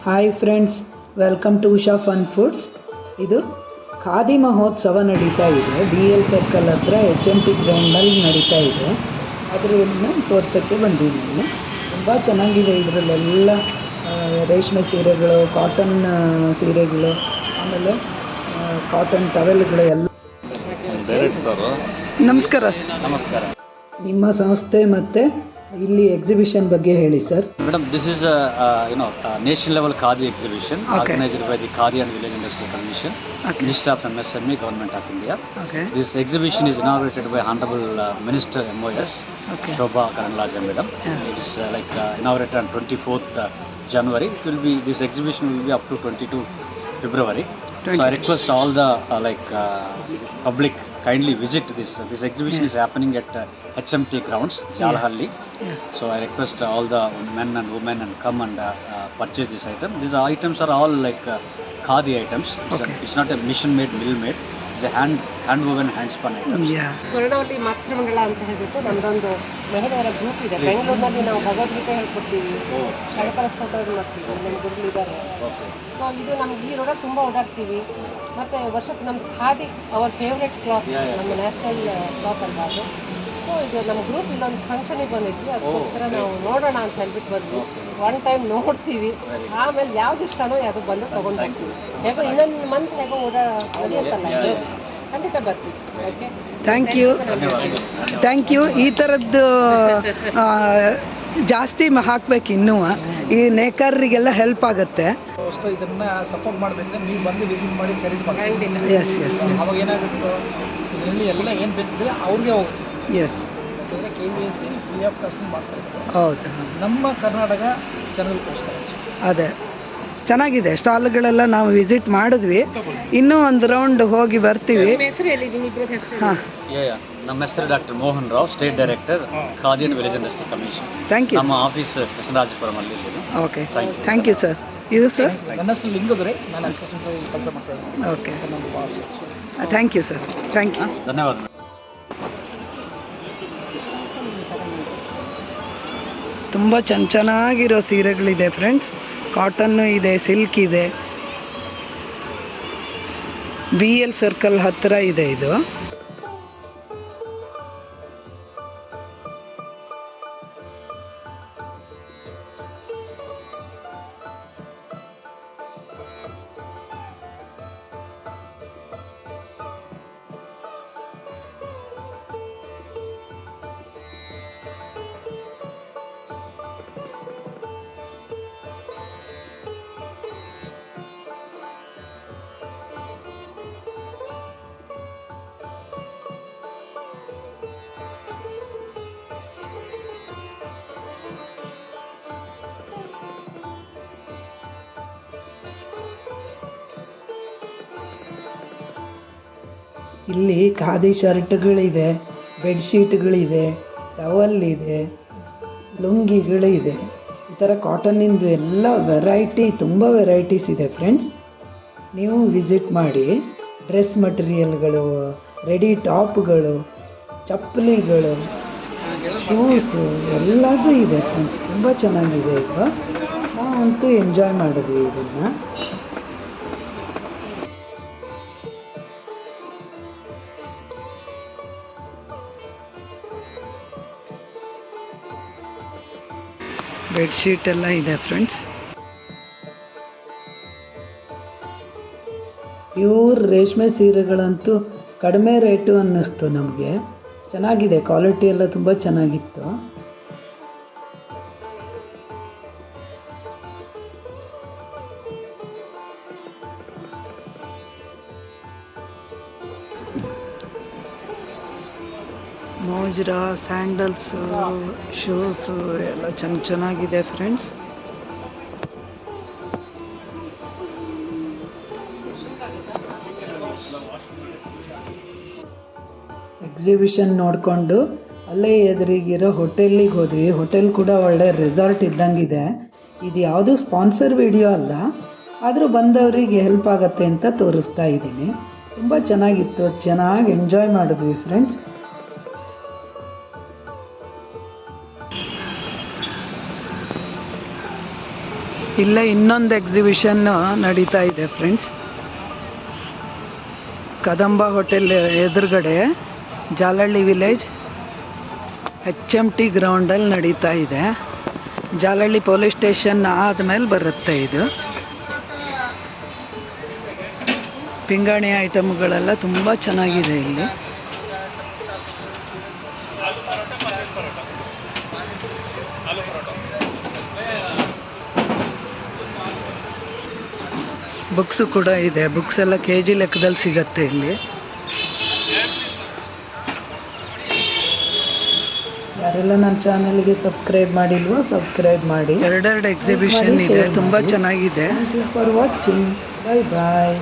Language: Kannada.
Hi friends, welcome to Usha fun foods. ಇದು ಖಾದಿ ಮಹೋತ್ಸವ ನಡೀತಾ ಇದೆ. DL ಸರ್ಕಲ್ ಹತ್ರ HMT ಗ್ರೌಂಡ್ನಲ್ಲಿ ನಡೀತಾ ಇದೆ. ಅದನ್ನು ತೋರ್ಸೋಕ್ಕೆ ಬಂದಿದ್ದೀನಿ. ತುಂಬ ಚೆನ್ನಾಗಿದೆ. ಇದರಲ್ಲೆಲ್ಲ ರೇಷ್ಮೆ ಸೀರೆಗಳು, ಕಾಟನ್ ಸೀರೆಗಳು, ಆಮೇಲೆ ಕಾಟನ್ ಟವೆಲ್ಗಳು ಎಲ್ಲ. ನಮಸ್ಕಾರ. ನಮಸ್ಕಾರ. ನಿಮ್ಮ ಸಂಸ್ಥೆ ಮತ್ತು ಇಲ್ಲಿ ಎಕ್ಸಿಬಿಷನ್ ಬಗ್ಗೆ ಹೇಳಿ sir. Madam, this is a national level Khadi exhibition organized by the Khadi and Village Industry Commission, Ministry of MSME, Government of India. This exhibition is inaugurated by Honorable Minister MOS, Shobha Karanlaje Madam. It is inaugurated on 24th January. This exhibition will be up to 22 February. So I request all the public kindly visit this. This exhibition is happening at HMT grounds, Jalahalli. So I request all the men and women and come and purchase this item. These items are all Khadi items. It's not a mission made, mill made. It's a hand woven, hand spun items. Swarnavalli ಮಾತೃಮಂಗಳ ಅಂತ ಹೇಳ್ಬಿಟ್ಟು ನಮ್ದೊಂದು ಮಹಿಳೆಯರ ಗ್ರೂಪ್ ಇದೆ. ಬೆಂಗಳೂರಿನಲ್ಲಿ ನಾವು ಭಗವದ್ಗೀತೆ ಹೇಳ್ಕೊಡ್ತೀವಿ, ಷಡಕರ ಸ್ತೋತ್ರ ಮಾಡ್ತೀವಿ, ನಮ್ಮ ಗುರುಗಳು ಇದ್ದಾರೆ. ಸೊ ಇದು ನಮ್ಗೆ ಈ ರೋಡಲ್ಲಿ ತುಂಬ ಓಡಾಡ್ತೀವಿ. ಮತ್ತು ವರ್ಷಕ್ಕೆ ನಮ್ದು ಖಾದಿ ಅವರ್ ಫೇವ್ರೆಟ್ ಕ್ಲಾತ್, ನಮ್ಮ ನ್ಯಾಷನಲ್ ಕ್ಲಾತ್ ಅಲ್ವಾ ಅದು. ಸೊ ಇದು ನಮ್ಮ ಗ್ರೂಪ್ ಇಲ್ಲೊಂದು ಫಂಕ್ಷನಿಗೆ ಬಂದಿದ್ವಿ, ಅದಕ್ಕೋಸ್ಕರ ನಾವು ನೋಡೋಣ ಅಂತ ಹೇಳ್ಬಿಟ್ಟು ಬಂದ್ವಿ. ಒನ್ ಟೈಮ್ ನೋಡ್ತೀವಿ, ಆಮೇಲೆ ಯಾವ್ದು ಇಷ್ಟನೋ ಯಾವುದು ಬಂದು ತೊಗೊಂಡು ಬರ್ತೀವಿ. ಹೇಗೋ ಇನ್ನೊಂದು ಮಂತ್ ಹೇಗೋ ನಡೆಯುತ್ತಲ್ಲ, ಖಂಡಿತ ಬರ್ತೀವಿ. Okay, thank you. ಈ ಥರದ್ದು ಜಾಸ್ತಿ ಹಾಕ್ಬೇಕು ಇನ್ನೂ. ಈ ನೇಕಾರರಿಗೆಲ್ಲ ಹೆಲ್ಪ್ ಆಗುತ್ತೆ. ಇದನ್ನ ಸಪೋರ್ಟ್ ಮಾಡಬೇಕು. ನೀವು ಬಂದು ವಿಸಿಟ್ ಮಾಡಿ ಖರೀದಿ ಮಾಡಿ. ಎಸ್ ಅವಾಗ ಏನಾಗುತ್ತೆ, ಇದರಲ್ಲಿ ಎಲ್ಲ ಏನು ಬೇಕಿದೆ ಅವ್ರಿಗೆ ಹೋಗುತ್ತೆ. ಎಸ್, ಯಾಕಂದರೆ KVSC ಫ್ರೀ ಆಫ್ ಕಾಸ್ಟ್ ಮಾಡ್ತಾ ಇದ್ದಾರೆ. ಹೌದು, ನಮ್ಮ ಕರ್ನಾಟಕ ಜನರಿಗೋಸ್ಕರ. ಅದೇ ಚೆನ್ನಾಗಿದೆ. ಸ್ಟಾಲ್ಗಳೆಲ್ಲ ನಾವು ವಿಸಿಟ್ ಮಾಡಿದ್ವಿ, ಇನ್ನೂ ಒಂದು ರೌಂಡ್ ಹೋಗಿ ಬರ್ತೀವಿ. ಹಾಂ, ನಮ್ಮ ಹೆಸರು doctor Mohan Rao, state director, khadi and village industry commission. Thank you. ನಮ್ಮ ಆಫೀಸ್ ಕೃಷ್ಣರಾಜಪುರಂ ಅಲ್ಲಿ ಇದೆ. Okay, thank you sir. ಇದು ಸರ್, ನನ್ನ ಹೆಸರು ಲಿಂಗದುರೈ, ನಾನು ಅಸಿಸ್ಟೆಂಟ್ ಕೆಲಸ ಮಾಡ್ತಾ ಇದ್ದೀನಿ. ಓಕೆ, ನಮ್ಮ boss. Thank you sir. Thank you, ಧನ್ಯವಾದ. ತುಂಬ ಚೆನ್ನಾಗಿರೋ ಸೀರೆಗಳಿದೆ ಫ್ರೆಂಡ್ಸ್. ಕಾಟನ್ನು ಇದೆ, ಸಿಲ್ಕ್ ಇದೆ. BL ಸರ್ಕಲ್ ಹತ್ತಿರ ಇದೆ ಇದು. ಇಲ್ಲಿ ಖಾದಿ ಶರ್ಟ್ಗಳಿದೆ, ಬೆಡ್ಶೀಟ್ಗಳಿದೆ, ಟವಲ್ ಇದೆ, ಲುಂಗಿಗಳಿದೆ. ಈ ಥರ ಕಾಟನ್ನಿಂದು ಎಲ್ಲ ವೆರೈಟಿ, ತುಂಬ ವೆರೈಟೀಸ್ ಇದೆ ಫ್ರೆಂಡ್ಸ್. ನೀವು ವಿಸಿಟ್ ಮಾಡಿ. ಡ್ರೆಸ್ ಮಟೀರಿಯಲ್ಗಳು, ರೆಡಿ ಟಾಪ್ಗಳು, ಚಪ್ಪಲಿಗಳು, ಶೂಸು ಎಲ್ಲದೂ ಇದೆ ಫ್ರೆಂಡ್ಸ್. ತುಂಬ ಚೆನ್ನಾಗಿದೆ. ಈಗ ನಾವಂತೂ ಎಂಜಾಯ್ ಮಾಡಿದ್ವಿ ಇದನ್ನು. ಬೆಡ್ಶೀಟ್ ಎಲ್ಲ ಇದೆ ಫ್ರೆಂಡ್ಸ್. ಪ್ಯೂರ್ ರೇಷ್ಮೆ ಸೀರೆಗಳಂತೂ ಕಡಿಮೆ ರೇಟು ಅನ್ನಿಸ್ತು ನಮಗೆ. ಚೆನ್ನಾಗಿದೆ, ಕ್ವಾಲಿಟಿ ಎಲ್ಲ ತುಂಬ ಚೆನ್ನಾಗಿತ್ತು. ಮೋಜ್ರಾ, ಸ್ಯಾಂಡಲ್ಸು, ಶೂಸು ಎಲ್ಲ ಚೆನ್ನಾಗಿದೆ ಫ್ರೆಂಡ್ಸ್. ಎಕ್ಸಿಬಿಷನ್ ನೋಡಿಕೊಂಡು ಅಲ್ಲೇ ಎದುರಿಗಿರೋ ಹೋಟೆಲ್ಲಿಗೆ ಹೋದ್ವಿ. ಹೋಟೆಲ್ ಕೂಡ ಒಳ್ಳೆ ರೆಸಾರ್ಟ್ ಇದ್ದಂಗಿದೆ. ಇದು ಯಾವುದೂ ಸ್ಪಾನ್ಸರ್ ವಿಡಿಯೋ ಅಲ್ಲ, ಆದರೂ ಬಂದವರಿಗೆ ಹೆಲ್ಪ್ ಆಗುತ್ತೆ ಅಂತ ತೋರಿಸ್ತಾ ಇದ್ದೀನಿ. ತುಂಬ ಚೆನ್ನಾಗಿತ್ತು, ಚೆನ್ನಾಗಿ ಎಂಜಾಯ್ ಮಾಡಿದ್ವಿ ಫ್ರೆಂಡ್ಸ್. ಇಲ್ಲೇ ಇನ್ನೊಂದು ಎಕ್ಸಿಬಿಷನ್ ನಡೀತಾ ಇದೆ ಫ್ರೆಂಡ್ಸ್. ಕದಂಬ ಹೋಟೆಲ್ ಎದುರುಗಡೆ ಜಾಲಹಳ್ಳಿ ವಿಲೇಜ್ HMT ಗ್ರೌಂಡಲ್ಲಿ ನಡೀತಾ ಇದೆ. ಜಾಲಹಳ್ಳಿ ಪೊಲೀಸ್ ಸ್ಟೇಷನ್ ಆದಮೇಲೆ ಬರುತ್ತೆ ಇದು. ಪಿಂಗಾಣಿ ಐಟಮ್ಗಳೆಲ್ಲ ತುಂಬ ಚೆನ್ನಾಗಿದೆ ಇಲ್ಲಿ. ಬುಕ್ಸು ಕೂಡ ಇದೆ. ಬುಕ್ಸ್ ಎಲ್ಲ KG ಲೆಕ್ಕದಲ್ಲಿ ಸಿಗತ್ತೆ ಇಲ್ಲಿ. ಯಾರೆಲ್ಲ ನನ್ನ ಚಾನಲ್ಗೆ ಸಬ್ಸ್ಕ್ರೈಬ್ ಮಾಡಿಲ್ವೋ ಸಬ್ಸ್ಕ್ರೈಬ್ ಮಾಡಿ. ಎರಡೆರಡು ಎಕ್ಸಿಬಿಷನ್ ಇದೆ, ತುಂಬ ಚೆನ್ನಾಗಿದೆ. Thank you for watching. Bye bye.